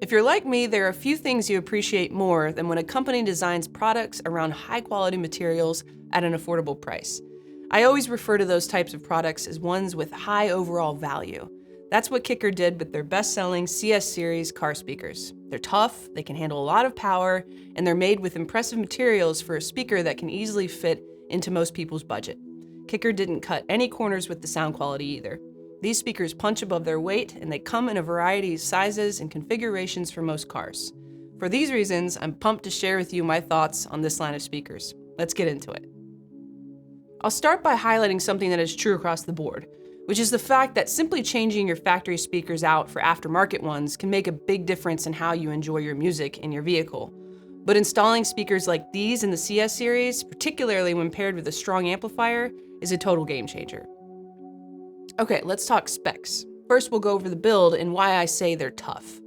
If you're like me, there are a few things you appreciate more than when a company designs products around high-quality materials at an affordable price. I always refer to those types of products as ones with high overall value. That's what Kicker did with their best-selling CS series car speakers. They're tough, they can handle a lot of power, and they're made with impressive materials for a speaker that can easily fit into most people's budget. Kicker didn't cut any corners with the sound quality either. These speakers punch above their weight, and they come in a variety of sizes and configurations for most cars. For these reasons, I'm pumped to share with you my thoughts on this line of speakers. Let's get into it. I'll start by highlighting something that is true across the board, which is the fact that simply changing your factory speakers out for aftermarket ones can make a big difference in how you enjoy your music in your vehicle. But installing speakers like these in the CS series, particularly when paired with a strong amplifier, is a total game changer. Okay, let's talk specs. First, we'll go over the build and why I say they're tough.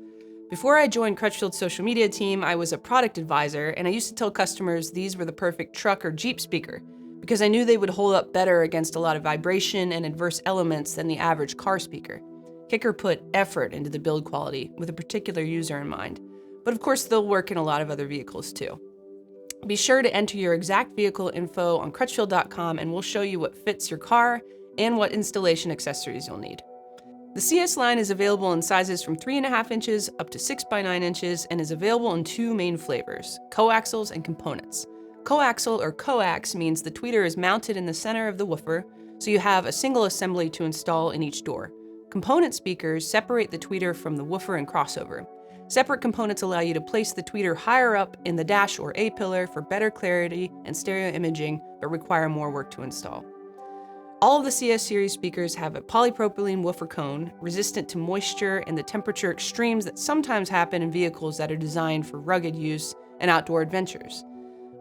Before I joined Crutchfield's social media team, I was a product advisor, and I used to tell customers these were the perfect truck or Jeep speaker, because I knew they would hold up better against a lot of vibration and adverse elements than the average car speaker. Kicker put effort into the build quality with a particular user in mind, but of course they'll work in a lot of other vehicles too. Be sure to enter your exact vehicle info on crutchfield.com and we'll show you what fits your car and what installation accessories you'll need. The CS line is available in sizes from 3.5 inches up to 6 by 9 inches and is available in two main flavors, coaxials and components. Coaxial or coax means the tweeter is mounted in the center of the woofer, so you have a single assembly to install in each door. Component speakers separate the tweeter from the woofer and crossover. Separate components allow you to place the tweeter higher up in the dash or A-pillar for better clarity and stereo imaging, but require more work to install. All of the CS series speakers have a polypropylene woofer cone, resistant to moisture and the temperature extremes that sometimes happen in vehicles that are designed for rugged use and outdoor adventures.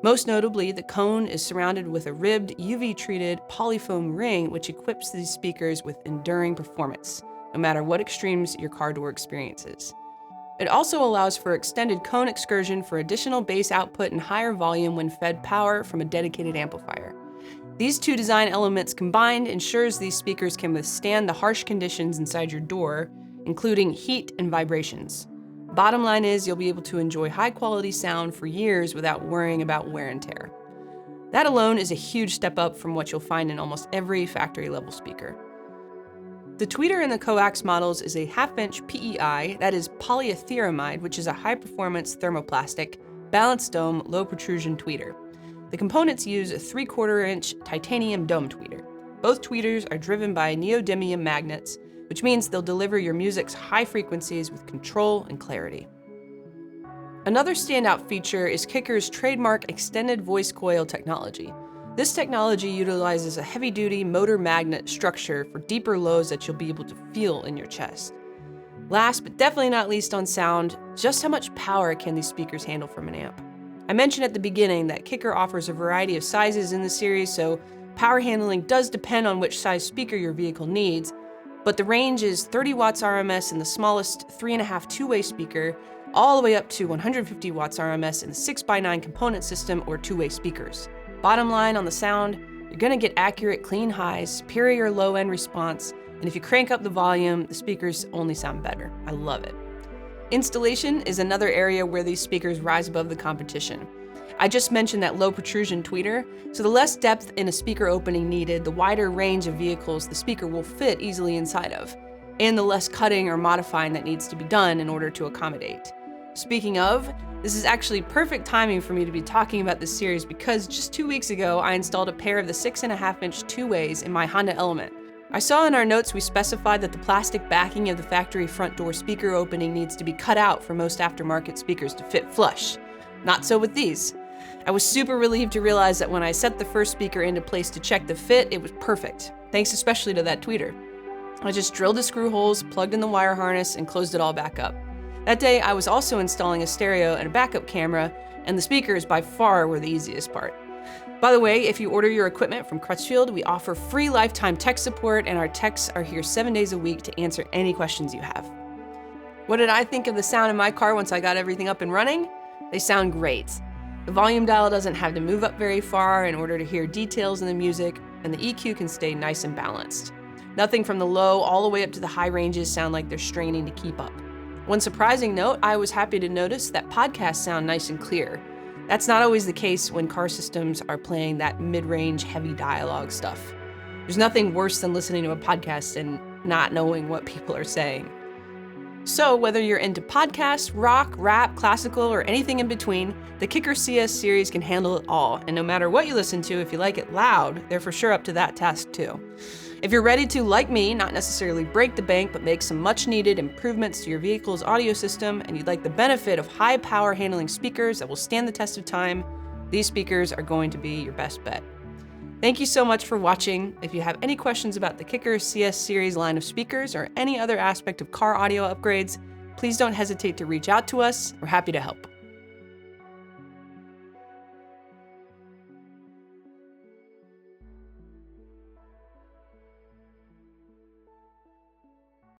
Most notably, the cone is surrounded with a ribbed, UV-treated polyfoam ring which equips these speakers with enduring performance, no matter what extremes your car door experiences. It also allows for extended cone excursion for additional bass output and higher volume when fed power from a dedicated amplifier. These two design elements combined ensures these speakers can withstand the harsh conditions inside your door, including heat and vibrations. Bottom line is you'll be able to enjoy high-quality sound for years without worrying about wear and tear. That alone is a huge step up from what you'll find in almost every factory-level speaker. The tweeter in the coax models is a 1/2-inch PEI, that is polyetheramide, which is a high-performance thermoplastic, balanced dome, low-protrusion tweeter. The components use a 3/4-inch titanium dome tweeter. Both tweeters are driven by neodymium magnets, which means they'll deliver your music's high frequencies with control and clarity. Another standout feature is Kicker's trademark extended voice coil technology. This technology utilizes a heavy-duty motor magnet structure for deeper lows that you'll be able to feel in your chest. Last but definitely not least on sound, just how much power can these speakers handle from an amp? I mentioned at the beginning that Kicker offers a variety of sizes in the series, so power handling does depend on which size speaker your vehicle needs, but the range is 30 watts RMS in the smallest 3.5 two-way speaker, all the way up to 150 watts RMS in the 6 by 9 component system or two-way speakers. Bottom line on the sound, you're gonna get accurate clean highs, superior low-end response, and if you crank up the volume, the speakers only sound better. I love it. Installation is another area where these speakers rise above the competition. I just mentioned that low protrusion tweeter, so the less depth in a speaker opening needed, the wider range of vehicles the speaker will fit easily inside of, and the less cutting or modifying that needs to be done in order to accommodate. Speaking of, this is actually perfect timing for me to be talking about this series because just 2 weeks ago I installed a pair of the 6.5-inch two-ways in my Honda Element. I saw in our notes we specified that the plastic backing of the factory front door speaker opening needs to be cut out for most aftermarket speakers to fit flush. Not so with these. I was super relieved to realize that when I set the first speaker into place to check the fit, it was perfect, thanks especially to that tweeter. I just drilled the screw holes, plugged in the wire harness, and closed it all back up. That day, I was also installing a stereo and a backup camera, and the speakers by far were the easiest part. By the way, if you order your equipment from Crutchfield, we offer free lifetime tech support, and our techs are here 7 days a week to answer any questions you have. What did I think of the sound in my car once I got everything up and running? They sound great. The volume dial doesn't have to move up very far in order to hear details in the music, and the EQ can stay nice and balanced. Nothing from the low all the way up to the high ranges sound like they're straining to keep up. One surprising note, I was happy to notice that podcasts sound nice and clear. That's not always the case when car systems are playing that mid-range heavy dialogue stuff. There's nothing worse than listening to a podcast and not knowing what people are saying. So whether you're into podcasts, rock, rap, classical, or anything in between, the Kicker CS series can handle it all. And no matter what you listen to, if you like it loud, they're for sure up to that task too. If you're ready to, like me, not necessarily break the bank, but make some much needed improvements to your vehicle's audio system, and you'd like the benefit of high power handling speakers that will stand the test of time, these speakers are going to be your best bet. Thank you so much for watching. If you have any questions about the Kicker CS series line of speakers or any other aspect of car audio upgrades, please don't hesitate to reach out to us. We're happy to help.